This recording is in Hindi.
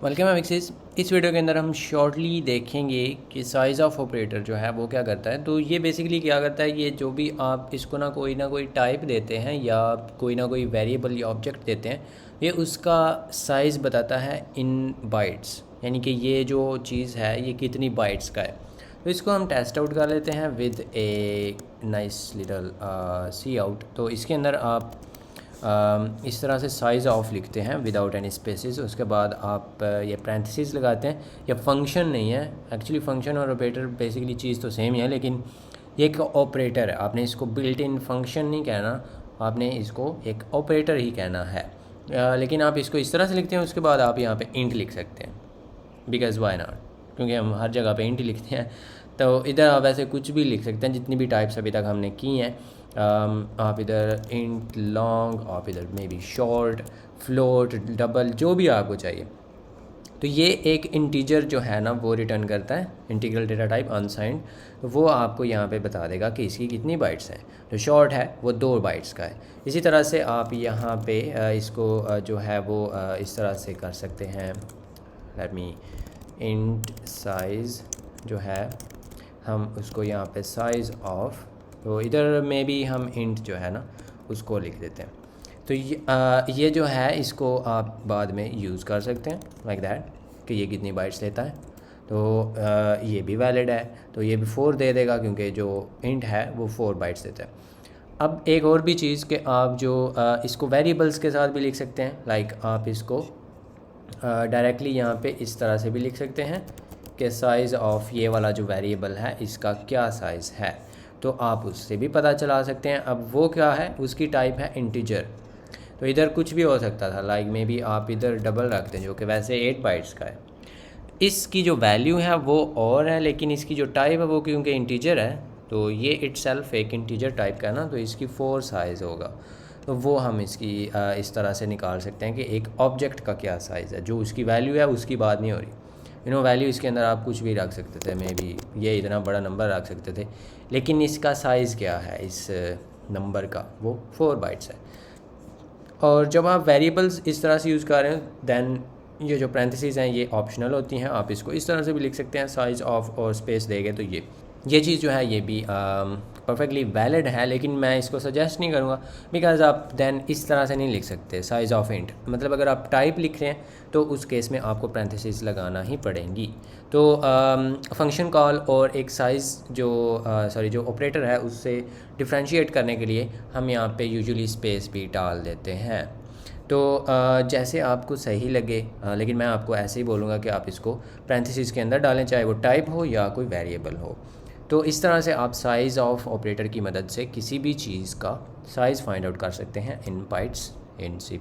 वेलकम है मिक्सिस। इस वीडियो के अंदर हम शॉर्टली देखेंगे कि साइज़ ऑफ ऑपरेटर जो है वो क्या करता है। तो ये बेसिकली क्या करता है, ये जो भी आप इसको ना कोई टाइप देते हैं या कोई ना कोई वेरिएबल या ऑब्जेक्ट देते हैं, ये उसका साइज़ बताता है इन बाइट्स, यानी कि ये जो चीज़ है ये कितनी बाइट्स का है। तो इसको हम टेस्ट आउट कर लेते हैं with a nice little see out. तो इसके अंदर आप इस तरह से साइज़ ऑफ लिखते हैं विदाउट एनी स्पेसिस। उसके बाद आप ये पैरेंथेसिस लगाते हैं। या फंक्शन नहीं है, एक्चुअली फ़ंक्शन और ऑपरेटर बेसिकली चीज़ तो सेम ही है, लेकिन ये एक ऑपरेटर है। आपने इसको बिल्ट इन फंक्शन नहीं कहना, आपने इसको एक ऑपरेटर ही कहना है। लेकिन आप इसको इस तरह से लिखते हैं। उसके बाद आप यहाँ पे इंट लिख सकते हैं, बिकॉज़ वाई नॉट, क्योंकि हम हर जगह पे इंट ही लिखते हैं। तो इधर आप ऐसे कुछ भी लिख सकते हैं, जितनी भी टाइप्स अभी तक हमने की हैं। आप इधर इंट लॉन्ग, आप इधर may be short, float, double, जो भी आपको चाहिए। तो ये एक इंटीजर जो है ना वो रिटर्न करता है, इंटीग्रल डेटा टाइप अनसाइंड। तो वो आपको यहाँ पे बता देगा कि इसकी कितनी बाइट्स हैं। जो शॉर्ट है वो 2 बाइट्स का है। इसी तरह से आप यहाँ पे इसको जो है वो इस तरह से कर सकते हैं। लेट मी इंट साइज़ जो है, हम उसको यहाँ पे साइज़ ऑफ, तो इधर में भी हम इंट जो है ना उसको लिख देते हैं। तो ये जो है इसको आप बाद में यूज़ कर सकते हैं लाइक दैट, कि ये कितनी बाइट्स लेता है। तो ये भी वैलिड है, तो ये भी 4 दे देगा, क्योंकि जो इंट है वो 4 बाइट्स देता है। अब एक और भी चीज़ कि आप जो इसको वेरिएबल्स के साथ भी लिख सकते हैं। लाइक आप इसको डायरेक्टली यहाँ पे इस तरह से भी लिख सकते हैं कि साइज़ ऑफ ये वाला जो वेरिएबल है इसका क्या साइज़ है, तो आप उससे भी पता चला सकते हैं। अब वो क्या है, उसकी टाइप है इंटीजर। तो इधर कुछ भी हो सकता था, लाइक मे बी आप इधर डबल रखते हैं जो कि वैसे 8 बाइट्स का है। इसकी जो वैल्यू है वो और है, लेकिन इसकी जो टाइप है वो क्योंकि इंटीजर है, तो ये इटसेल्फ एक इंटीजर टाइप का है ना, तो इसकी 4 साइज़ होगा। तो वो हम इसकी इस तरह से निकाल सकते हैं कि एक ऑब्जेक्ट का क्या साइज़ है। जो उसकी वैल्यू है उसकी बात नहीं हो रही। वैल्यू इसके अंदर आप कुछ भी रख सकते थे, मे बी ये इतना बड़ा नंबर रख सकते थे, लेकिन इसका साइज़ क्या है इस नंबर का, वो 4 बाइट्स है। और जब आप वेरिएबल्स इस तरह से यूज़ कर रहे हैं, दैन ये जो पैरेंथेसिस हैं ये ऑप्शनल होती हैं। आप इसको इस तरह से भी लिख सकते हैं, साइज़ ऑफ और स्पेस देंगे तो ये चीज़ जो है ये भी परफेक्टली वैलिड है। लेकिन मैं इसको सजेस्ट नहीं करूँगा, बिकॉज़ आप दैन इस तरह से नहीं लिख सकते साइज़ ऑफ इंट। मतलब अगर आप टाइप लिख रहे हैं तो उस केस में आपको पैरेंथेसिस लगाना ही पड़ेंगी। तो फंक्शन कॉल और एक साइज़ जो ऑपरेटर है उससे डिफ्रेंशिएट करने के लिए हम यहाँ पे यूजुअली स्पेस भी डाल देते हैं। तो जैसे आपको सही लगे, लेकिन मैं आपको ऐसे ही बोलूँगा कि आप इसको पैरेंथेसिस के अंदर डालें, चाहे वो टाइप हो या कोई वेरिएबल हो। तो इस तरह से आप साइज़ ऑफ ऑपरेटर की मदद से किसी भी चीज़ का साइज़ फाइंड आउट कर सकते हैं इन बाइट्स इन C++।